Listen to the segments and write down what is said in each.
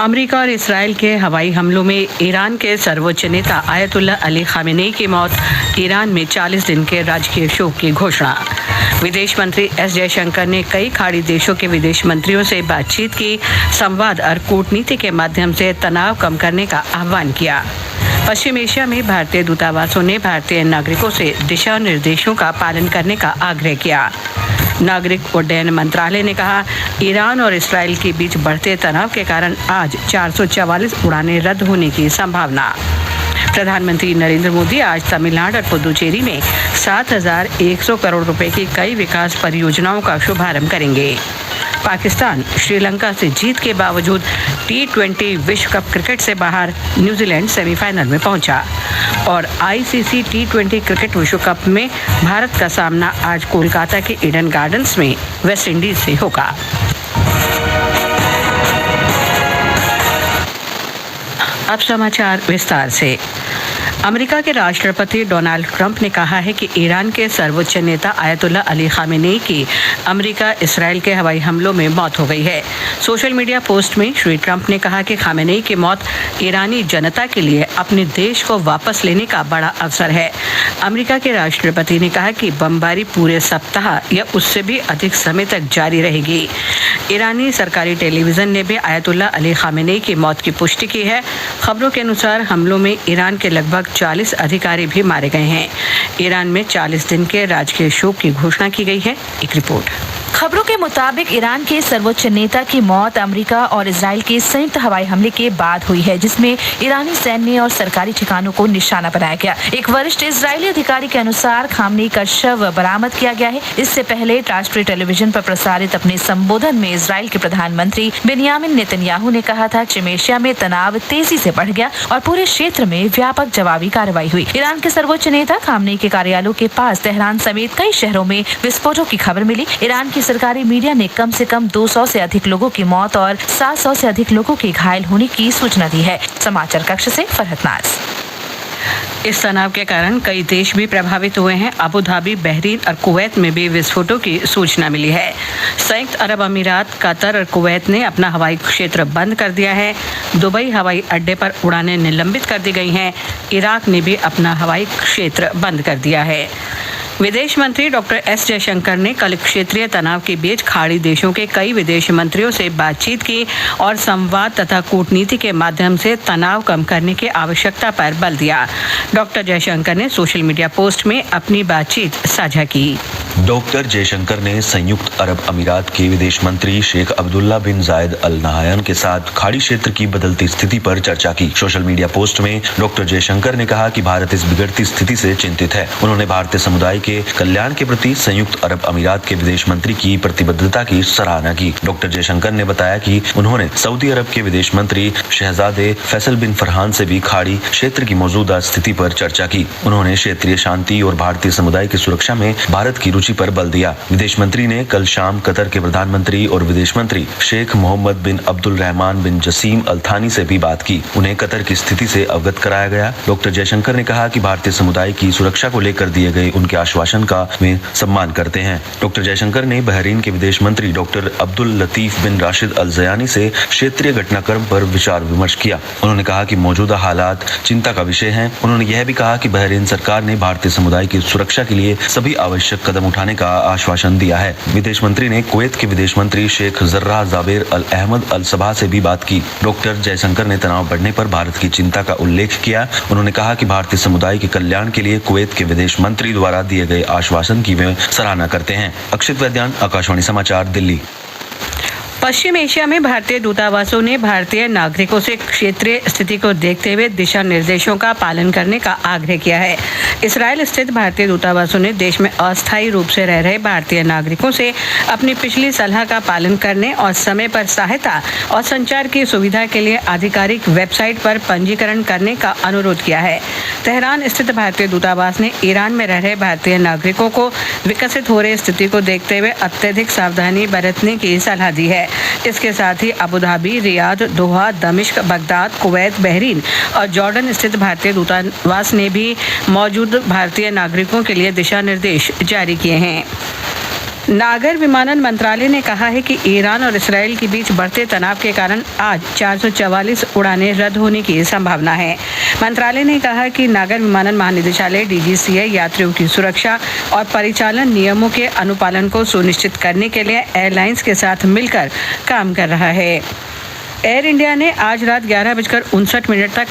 America और Israel के हवाई हमलों में ईरान के सर्वोच्च नेता आयतुल्ला अली खामेनेई की मौत, ईरान में 40 दिन के राजकीय शोक की घोषणा। विदेश मंत्री एस जयशंकर ने कई खाड़ी देशों के विदेश मंत्रियों से बातचीत की, संवाद और कूटनीति के माध्यम से तनाव कम करने का आह्वान किया। पश्चिम एशिया में भारतीय दूतावासों ने भारतीय नागरिकों से दिशा निर्देशों का पालन करने का आग्रह किया। नागरिक उड्डयन मंत्रालय ने कहा, ईरान और इसराइल के बीच बढ़ते तनाव के कारण आज 444 उड़ानें रद्द होने की संभावना। प्रधानमंत्री नरेंद्र मोदी आज तमिलनाडु और पुदुचेरी में 7,100 करोड़ रुपए की कई विकास परियोजनाओं का शुभारंभ करेंगे। पाकिस्तान श्रीलंका से जीत के बावजूद T20 विश्व कप क्रिकेट से बाहर, न्यूजीलैंड सेमीफाइनल में पहुंचा। और ICC T20 क्रिकेट विश्व कप में भारत का सामना आज कोलकाता के ईडन गार्डन्स में वेस्ट इंडीज से होगा। अब समाचार विस्तार से। अमेरिका के राष्ट्रपति डोनाल्ड ट्रंप ने कहा है कि ईरान के सर्वोच्च नेता आयतुल्ला अली खामेनेई की अमेरिका इसराइल के हवाई हमलों में मौत हो गई है। सोशल मीडिया पोस्ट में श्री ट्रंप ने कहा कि खामेनेई की मौत ईरानी जनता के लिए अपने देश को वापस लेने का बड़ा अवसर है। अमेरिका के राष्ट्रपति ने कहा कि बमबारी पूरे सप्ताह या उससे भी अधिक समय तक जारी रहेगी। ईरानी सरकारी टेलीविजन ने भी आयतुल्ला अली खामेनेई की मौत की पुष्टि की है। खबरों के अनुसार हमलों में ईरान के लगभग 40 अधिकारी भी मारे गए हैं। ईरान में 40 दिन के राजकीय शोक की घोषणा की गई है। एक रिपोर्ट। खबरों के मुताबिक ईरान के सर्वोच्च नेता की मौत अमेरिका और इजराइल के संयुक्त हवाई हमले के बाद हुई है, जिसमें ईरानी सैन्य और सरकारी ठिकानों को निशाना बनाया गया। एक वरिष्ठ इजरायली अधिकारी के अनुसार खामेनेई का शव बरामद किया गया है। इससे पहले राष्ट्रीय टेलीविजन पर प्रसारित अपने संबोधन में इजराइल के प्रधानमंत्री बेंयामिन नेतन्याहू ने कहा था, पश्चिम एशिया में तनाव तेजी से बढ़ गया और पूरे क्षेत्र में व्यापक जवाबी कार्रवाई हुई। ईरान के सर्वोच्च नेता खामेनेई के कार्यालयों के पास तेहरान समेत कई शहरों में विस्फोटों की खबर मिली। ईरान की सरकारी मीडिया ने कम से कम 200 से अधिक लोगों की मौत और 700 से अधिक लोगों के घायल होने की सूचना दी है। समाचार कक्ष से फरहत नाज। इस तनाव के कारण कई देश भी प्रभावित हुए हैं। अबू धाबी, बहरीन और कुवैत में भी विस्फोटों की सूचना मिली है। संयुक्त अरब अमीरात, कतर और कुवैत ने अपना हवाई क्षेत्र बंद कर दिया है। दुबई हवाई अड्डे पर उड़ानें निलंबित कर दी गई हैं। इराक ने भी अपना हवाई क्षेत्र बंद कर दिया है। विदेश मंत्री डॉक्टर एस जयशंकर ने कल क्षेत्रीय तनाव के बीच खाड़ी देशों के कई विदेश मंत्रियों से बातचीत की और संवाद तथा कूटनीति के माध्यम से तनाव कम करने की आवश्यकता पर बल दिया। डॉक्टर जयशंकर ने सोशल मीडिया पोस्ट में अपनी बातचीत साझा की। डॉक्टर जयशंकर ने संयुक्त अरब अमीरात के विदेश मंत्री शेख अब्दुल्ला बिन जायद अल नहायान के साथ खाड़ी क्षेत्र की बदलती स्थिति पर चर्चा की। सोशल मीडिया पोस्ट में डॉक्टर जयशंकर ने कहा कि भारत इस बिगड़ती स्थिति से चिंतित है। उन्होंने भारतीय समुदाय के कल्याण के प्रति संयुक्त अरब अमीरात के विदेश मंत्री की प्रतिबद्धता की सराहना की। डॉक्टर जयशंकर ने बताया कि उन्होंने सऊदी अरब के विदेश मंत्री शहजादे फैसल बिन फरहान से भी खाड़ी क्षेत्र की मौजूदा स्थिति पर चर्चा की। उन्होंने क्षेत्रीय शांति और भारतीय समुदाय की सुरक्षा में भारत की रुचि पर बल दिया। विदेश मंत्री ने कल शाम कतर के प्रधानमंत्री और विदेश मंत्री शेख मोहम्मद बिन अब्दुल रहमान बिन जसीम अल थानी से भी बात की। उन्हें कतर की स्थिति से अवगत कराया गया। डॉक्टर जयशंकर ने कहा कि भारतीय समुदाय की सुरक्षा को लेकर दिए गए उनके आश्वासन का वे सम्मान करते हैं। डॉक्टर जयशंकर ने बहरीन के विदेश मंत्री डॉक्टर अब्दुल लतीफ बिन राशिद अल जयानी से क्षेत्रीय घटनाक्रम पर विचार विमर्श किया। उन्होंने कहा कि मौजूदा हालात चिंता का विषय हैं। उन्होंने यह भी कहा कि बहरीन सरकार ने भारतीय समुदाय की सुरक्षा के लिए सभी आवश्यक कदम उठाने का आश्वासन दिया है। विदेश मंत्री ने कुवैत के विदेश मंत्री शेख जर्राह जाबेर अल अहमद अल सबा से भी बात की। डॉक्टर जयशंकर ने तनाव बढ़ने पर भारत की चिंता का उल्लेख किया। उन्होंने कहा कि भारतीय समुदाय के कल्याण के लिए कुवैत के विदेश मंत्री द्वारा दिए गए आश्वासन की वे सराहना करते हैं। अक्षित वैद्यान, आकाशवाणी समाचार, दिल्ली। पश्चिम एशिया में भारतीय दूतावासों ने भारतीय नागरिकों से क्षेत्रीय स्थिति को देखते हुए दिशा निर्देशों का पालन करने का आग्रह किया है। इसराइल स्थित भारतीय दूतावासों ने देश में अस्थायी रूप से रह रहे भारतीय नागरिकों से अपनी पिछली सलाह का पालन करने और समय पर सहायता और संचार की सुविधा के लिए आधिकारिक वेबसाइट पर पंजीकरण करने का अनुरोध किया है। तेहरान स्थित भारतीय दूतावास ने ईरान में रह रहे भारतीय नागरिकों को विकसित हो रही स्थिति को देखते हुए अत्यधिक सावधानी बरतने की सलाह दी है। इसके साथ ही अबू धाबी, रियाद, दोहा, दमिश्क, बगदाद, कुवैत, बहरीन और जॉर्डन स्थित भारतीय दूतावास ने भी मौजूद भारतीय नागरिकों के लिए दिशा निर्देश जारी किए हैं। नागर विमानन मंत्रालय ने कहा है कि ईरान और इसराइल के बीच बढ़ते तनाव के कारण आज 444 उड़ानें रद्द होने की संभावना है। मंत्रालय ने कहा कि नागर विमानन महानिदेशालय DGCA यात्रियों की सुरक्षा और परिचालन नियमों के अनुपालन को सुनिश्चित करने के लिए एयरलाइंस के साथ मिलकर काम कर रहा है। एयर इंडिया ने आज रात 11:59 तक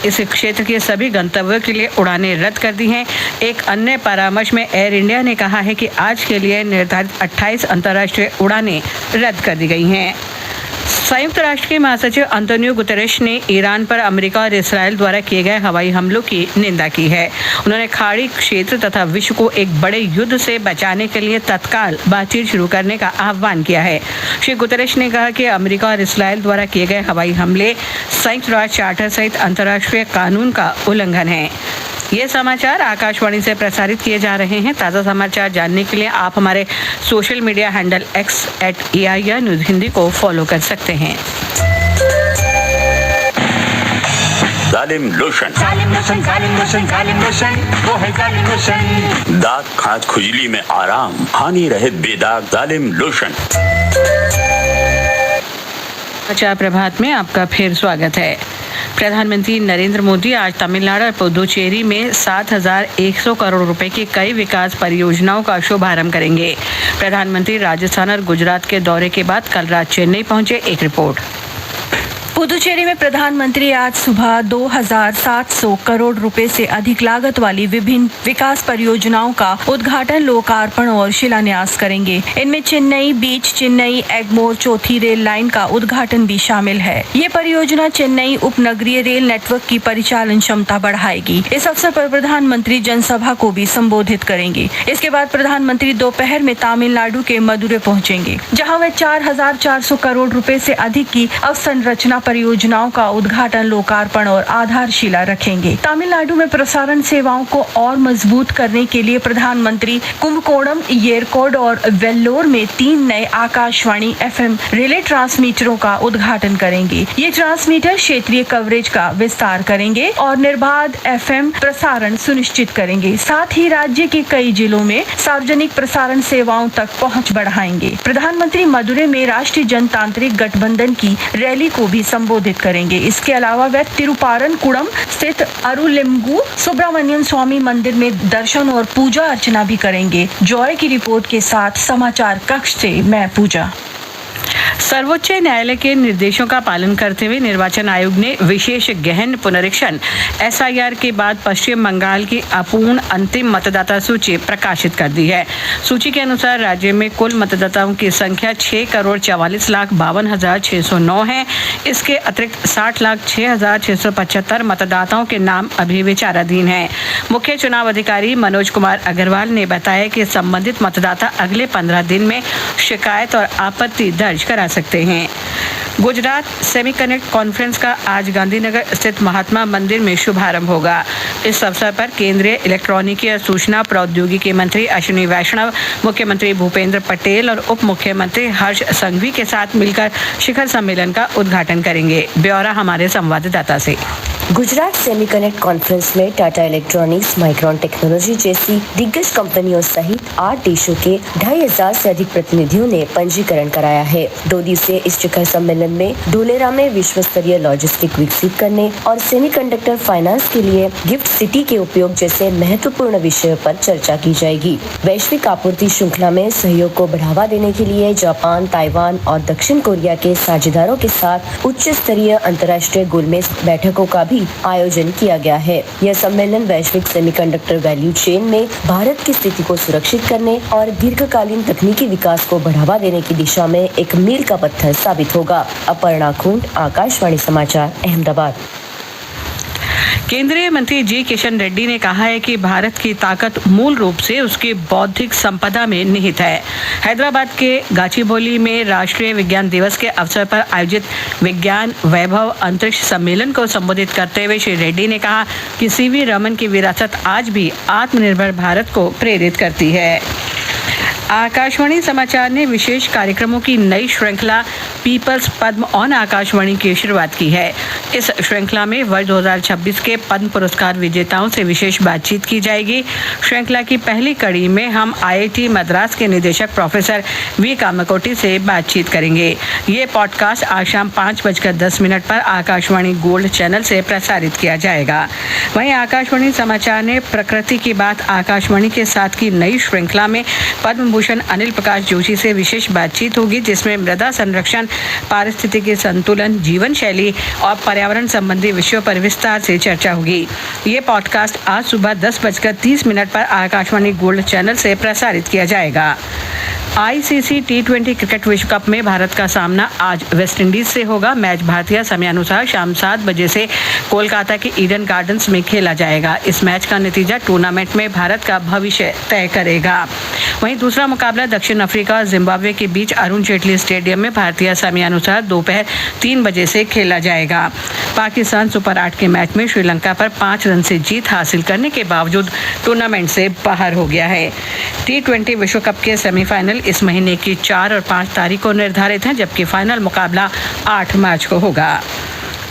इस क्षेत्र के सभी गंतव्यों के लिए उड़ानें रद्द कर दी हैं। एक अन्य परामर्श में एयर इंडिया ने कहा है कि आज के लिए निर्धारित 28 अंतर्राष्ट्रीय उड़ानें रद्द कर दी गई हैं। संयुक्त राष्ट्र के महासचिव अंतोनियो गुतेरेश ने ईरान पर अमेरिका और इसराइल द्वारा किए गए हवाई हमलों की निंदा की है। उन्होंने खाड़ी क्षेत्र तथा विश्व को एक बड़े युद्ध से बचाने के लिए तत्काल बातचीत शुरू करने का आह्वान किया है। श्री गुतेरेश ने कहा कि अमेरिका और इसराइल द्वारा किए गए हवाई हमले संयुक्त राष्ट्र चार्टर सहित अंतर्राष्ट्रीय कानून का उल्लंघन है। ये समाचार आकाशवाणी से प्रसारित किए जा रहे हैं। ताज़ा समाचार जानने के लिए आप हमारे social media handle X @AIR news Hindi को फॉलो कर सकते हैं। जालिम लोशन, वो है जालिम लोशन। दाग खाज खुजली में आराम, हानि रहित बेदाग जालिम लोशन। अच्छा, प्रभात में आपका फिर स्वागत है। प्रधानमंत्री नरेंद्र मोदी आज तमिलनाडु और पुदुचेरी में 7,100 करोड़ रुपए की कई विकास परियोजनाओं का शुभारंभ करेंगे। प्रधानमंत्री राजस्थान और गुजरात के दौरे के बाद कल रात चेन्नई पहुंचे। एक रिपोर्ट। पुदुचेरी में प्रधानमंत्री आज सुबह 2,700 करोड़ रुपए से अधिक लागत वाली विभिन्न विकास परियोजनाओं का उद्घाटन, लोकार्पण और शिलान्यास करेंगे। इनमें चेन्नई बीच, चेन्नई एगमोर चौथी रेल लाइन का उद्घाटन भी शामिल है। ये परियोजना चेन्नई उपनगरीय रेल नेटवर्क की परिचालन क्षमता बढ़ाएगी। इस अवसर पर प्रधानमंत्री जनसभा को भी संबोधित करेंगे। इसके बाद प्रधानमंत्री दोपहर में तमिलनाडु के मदुरै पहुंचेंगे, जहां वे 4,400 करोड़ रुपए से अधिक की अवसंरचना परियोजनाओं का उद्घाटन, लोकार्पण और आधारशिला रखेंगे। तमिलनाडु में प्रसारण सेवाओं को और मजबूत करने के लिए प्रधानमंत्री कुंभकोणम, येरकोड और वेल्लोर में 3 नए आकाशवाणी FM रिले ट्रांसमीटरों का उद्घाटन करेंगे। ये ट्रांसमीटर क्षेत्रीय कवरेज का विस्तार करेंगे और निर्बाध FM प्रसारण सुनिश्चित करेंगे। साथ ही राज्य के कई जिलों में सार्वजनिक प्रसारण सेवाओं तक पहुंच बढ़ाएंगे। प्रधानमंत्री मदुरै में राष्ट्रीय जनतांत्रिक गठबंधन की रैली को भी संबोधित करेंगे। इसके अलावा वे तिरुपारनकुलम स्थित अरुलेमगु सुब्रमण्यम स्वामी मंदिर में दर्शन और पूजा अर्चना भी करेंगे। जॉय की रिपोर्ट के साथ समाचार कक्ष से मैं पूजा। सर्वोच्च न्यायालय के निर्देशों का पालन करते हुए निर्वाचन आयोग ने विशेष गहन पुनरीक्षण SIR के बाद पश्चिम बंगाल की अपूर्ण अंतिम मतदाता सूची प्रकाशित कर दी है। सूची के अनुसार राज्य में कुल मतदाताओं की संख्या 6,44,52,609 है। इसके अतिरिक्त 60,06,675 मतदाताओं के नाम अभी विचाराधीन हैं। मुख्य चुनाव अधिकारी मनोज कुमार अग्रवाल ने बताया कि संबंधित मतदाता अगले 15 दिन में शिकायत और आपत्ति दर्ज करा सकते हैं। गुजरात सेमीकनेक्ट कॉन्फ्रेंस का आज गांधीनगर स्थित महात्मा मंदिर में शुभारंभ होगा। इस अवसर पर केंद्रीय इलेक्ट्रॉनिकी और सूचना प्रौद्योगिकी मंत्री अश्विनी वैष्णव, मुख्यमंत्री भूपेंद्र पटेल और उप मुख्यमंत्री हर्ष संघवी के साथ मिलकर शिखर सम्मेलन का उद्घाटन करेंगे। ब्यौरा हमारे संवाददाता से। गुजरात सेमीकनेक्ट कॉन्फ्रेंस में टाटा इलेक्ट्रॉनिक्स, माइक्रॉन टेक्नोलॉजी जैसी दिग्गज कंपनियों सहित 8 देशों के 2,500 से अधिक प्रतिनिधियों ने पंजीकरण कराया है। 2 दिवसीय इस शिखर सम्मेलन में धोलेरा में विश्व स्तरीय लॉजिस्टिक विकसित करने और सेमीकंडक्टर फाइनेंस के लिए गिफ्ट सिटी के उपयोग जैसे महत्वपूर्ण विषयों पर चर्चा की जाएगी। वैश्विक आपूर्ति श्रृंखला में सहयोग को बढ़ावा देने के लिए जापान, ताइवान और दक्षिण कोरिया के साझेदारों के साथ उच्च स्तरीय अंतर्राष्ट्रीय गोलमेज बैठकों का भी आयोजन किया गया है। यह सम्मेलन वैश्विक सेमीकंडक्टर वैल्यू चेन में भारत की स्थिति को सुरक्षित करने और दीर्घकालीन तकनीकी विकास को बढ़ावा देने की दिशा में एक मील का पत्थर साबित होगा। अपर्णा खुंट, आकाशवाणी समाचार, अहमदाबाद। केंद्रीय मंत्री जी किशन रेड्डी ने कहा है कि भारत की ताकत मूल रूप से उसकी बौद्धिक संपदा में निहित है। हैदराबाद के गाचीबौली में राष्ट्रीय विज्ञान दिवस के अवसर पर आयोजित विज्ञान वैभव अंतरिक्ष सम्मेलन को संबोधित करते हुए श्री रेड्डी ने कहा कि CV रमन की विरासत आज भी आत्मनिर्भर भारत को प्रेरित करती है। आकाशवाणी समाचार ने विशेष कार्यक्रमों की नई श्रृंखला पीपल्स पद्म ऑन आकाशवाणी की शुरुआत की है। इस श्रृंखला में वर्ष 2026 के पद्म पुरस्कार विजेताओं से विशेष बातचीत की जाएगी। श्रृंखला की पहली कड़ी में हम IIT मद्रास के निदेशक प्रोफेसर वी कामकोटी से बातचीत करेंगे। ये पॉडकास्ट आज शाम 5:10 पर आकाशवाणी गोल्ड चैनल से प्रसारित किया जाएगा। वहीं आकाशवाणी समाचार ने प्रकृति की बात आकाशवाणी के साथ की नई श्रृंखला में पद्म भूषण अनिल प्रकाश जोशी से विशेष बातचीत होगी, जिसमें मृदा संरक्षण, पारिस्थितिकी संतुलन, जीवन शैली और पर्यावरण संबंधी विषयों पर विस्तार से चर्चा होगी। ये पॉडकास्ट आज सुबह 10:30 पर आकाशवाणी गोल्ड चैनल से प्रसारित किया जाएगा। ICC T20 क्रिकेट विश्व कप में भारत का सामना आज वेस्टइंडीज से होगा। मैच भारतीय समयानुसार शाम 7 बजे से कोलकाता के ईडन गार्डन्स में खेला जाएगा। इस मैच का नतीजा टूर्नामेंट में भारत का भविष्य तय करेगा। वहीं दूसरा मुकाबला दक्षिण अफ्रीका और जिम्बाब्वे के बीच अरुण जेटली स्टेडियम में भारतीय समयानुसार दोपहर 3 बजे से खेला जाएगा। पाकिस्तान सुपर 8 के मैच में श्रीलंका पर 5 रन से जीत हासिल करने के बावजूद टूर्नामेंट से बाहर हो गया है। T20 विश्व कप के सेमीफाइनल इस महीने की 4 और 5 तारीख को निर्धारित हैं, जबकि फाइनल मुकाबला 8 मार्च को होगा।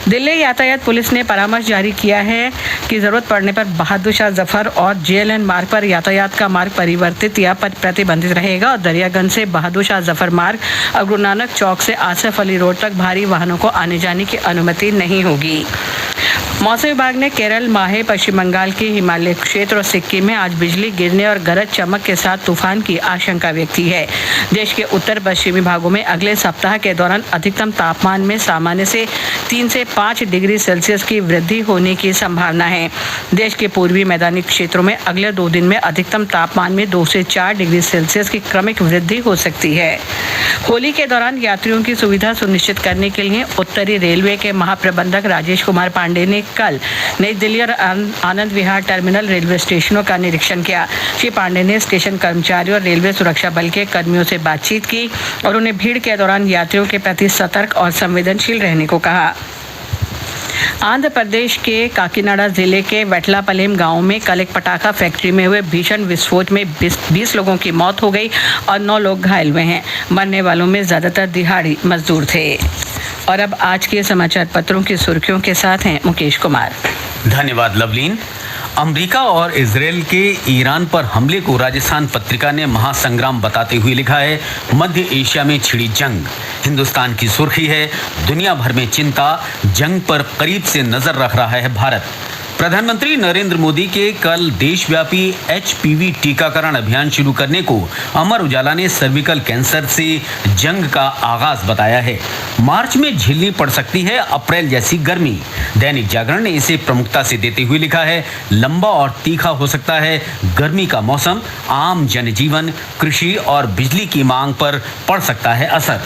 दिल्ली यातायात पुलिस ने परामर्श जारी किया है कि जरूरत पड़ने पर बहादुर शाह जफर और JLN मार्ग पर यातायात का मार्ग परिवर्तित या प्रतिबंधित रहेगा और दरियागंज से बहादुर शाह जफर मार्ग और गुरु नानक चौक से आसिफ अली रोड तक भारी वाहनों को आने जाने की अनुमति नहीं होगी। मौसम विभाग ने केरल, माहे, पश्चिम बंगाल के हिमालय क्षेत्र और सिक्किम में आज बिजली गिरने और गरज चमक के साथ तूफान की आशंका व्यक्त की है। देश के उत्तर पश्चिमी भागों में अगले सप्ताह के दौरान अधिकतम तापमान में सामान्य से 3 से 5 डिग्री सेल्सियस की वृद्धि होने की संभावना है। देश के पूर्वी मैदानी क्षेत्रों में अगले 2 दिन में अधिकतम तापमान में 2 से 4 डिग्री सेल्सियस की क्रमिक वृद्धि हो सकती है। होली के दौरान यात्रियों की सुविधा सुनिश्चित करने के लिए उत्तरी रेलवे के महाप्रबंधक राजेश कुमार पांडे ने कल नई दिल्ली और आनंद विहार टर्मिनल रेलवे स्टेशनों का निरीक्षण किया। श्री पांडे ने स्टेशन कर्मचारियों और रेलवे सुरक्षा बल के कर्मियों से बातचीत की और उन्हें भीड़ के दौरान यात्रियों के प्रति सतर्क और संवेदनशील रहने को कहा। आंध्र प्रदेश के काकीनाडा जिले के वेटलापलेम गांव में कल एक पटाखा फैक्ट्री में हुए भीषण विस्फोट में 20 लोगों की मौत हो गई और 9 लोग घायल हुए हैं। मरने वालों में ज्यादातर दिहाड़ी मजदूर थे। और अब आज के समाचार पत्रों की सुर्खियों के साथ हैं मुकेश कुमार। धन्यवाद लवलीन। अमेरिका और इजरायल के ईरान पर हमले को राजस्थान पत्रिका ने महासंग्राम बताते हुए लिखा है, मध्य एशिया में छिड़ी जंग। हिंदुस्तान की सुर्खी है, दुनिया भर में चिंता, जंग पर करीब से नजर रख रहा है भारत। प्रधानमंत्री नरेंद्र मोदी के कल देशव्यापी HPV टीकाकरण अभियान शुरू करने को अमर उजाला ने सर्विकल कैंसर से जंग का आगाज बताया है। मार्च में झेलनी पड़ सकती है अप्रैल जैसी गर्मी। दैनिक जागरण ने इसे प्रमुखता से देते हुए लिखा है, लंबा और तीखा हो सकता है गर्मी का मौसम, आम जनजीवन, कृषि और बिजली की मांग पर पड़ सकता है असर।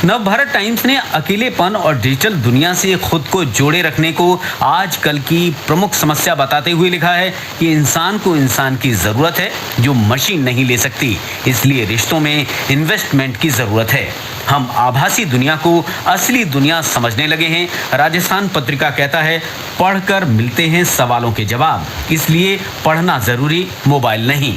नवभारत टाइम्स ने अकेलेपन और डिजिटल दुनिया से खुद को जोड़े रखने को आजकल की प्रमुख समस्या बताते हुए लिखा है कि इंसान को इंसान की जरूरत है जो मशीन नहीं ले सकती, इसलिए रिश्तों में इन्वेस्टमेंट की जरूरत है। हम आभासी दुनिया को असली दुनिया समझने लगे हैं। राजस्थान पत्रिका कहता है, पढ़कर मिलते हैं सवालों के जवाब, इसलिए पढ़ना जरूरी, मोबाइल नहीं।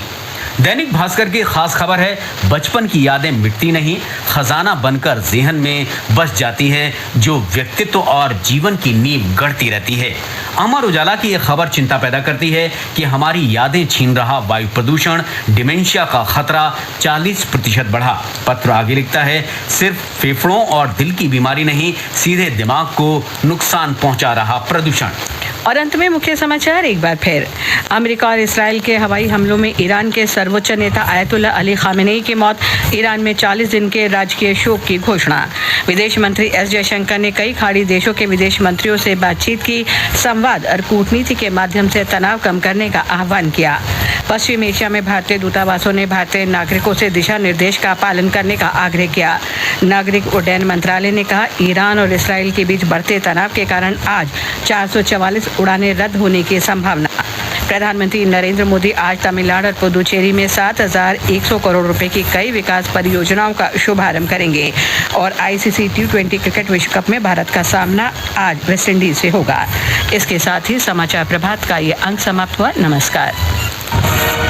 दैनिक भास्कर की खास खबर है, बचपन की यादें मिटती नहीं, खजाना बनकर जेहन में बस जाती है जो व्यक्तित्व और जीवन की नींव गढ़ती रहती है। अमर उजाला की यह खबर चिंता पैदा करती है कि हमारी यादें छीन रहा वायु प्रदूषण, डिमेंशिया का खतरा 40% बढ़ा। पत्र आगे लिखता है, सिर्फ फेफड़ों और दिल की बीमारी नहीं, सीधे दिमाग को नुकसान पहुंचा रहा प्रदूषण। और अंत में मुख्य समाचार एक बार फिर। अमेरिका और इसराइल के हवाई हमलों में ईरान के सर्वोच्च नेता आयतुल्ला अली खामेनेई की मौत, ईरान में 40 दिन के राजकीय शोक की घोषणा। विदेश मंत्री एस जयशंकर ने कई खाड़ी देशों के विदेश मंत्रियों से बातचीत की, संवाद और कूटनीति के माध्यम से तनाव कम करने का आह्वान किया। पश्चिम एशिया में भारतीय दूतावासों ने भारतीय नागरिकों से दिशा निर्देश का पालन करने का आग्रह किया। नागरिक उड्डयन मंत्रालय ने कहा, ईरान और इसराइल के बीच बढ़ते तनाव के कारण आज 444 उड़ानें रद्द होने की संभावना। प्रधानमंत्री नरेंद्र मोदी आज तमिलनाडु और पुदुचेरी में 7,100 करोड़ रुपए की कई विकास परियोजनाओं का शुभारंभ करेंगे। और ICC T20 क्रिकेट विश्व कप में भारत का सामना आज वेस्टइंडीज से होगा। इसके साथ ही समाचार प्रभात का ये अंक समाप्त हुआ। नमस्कार।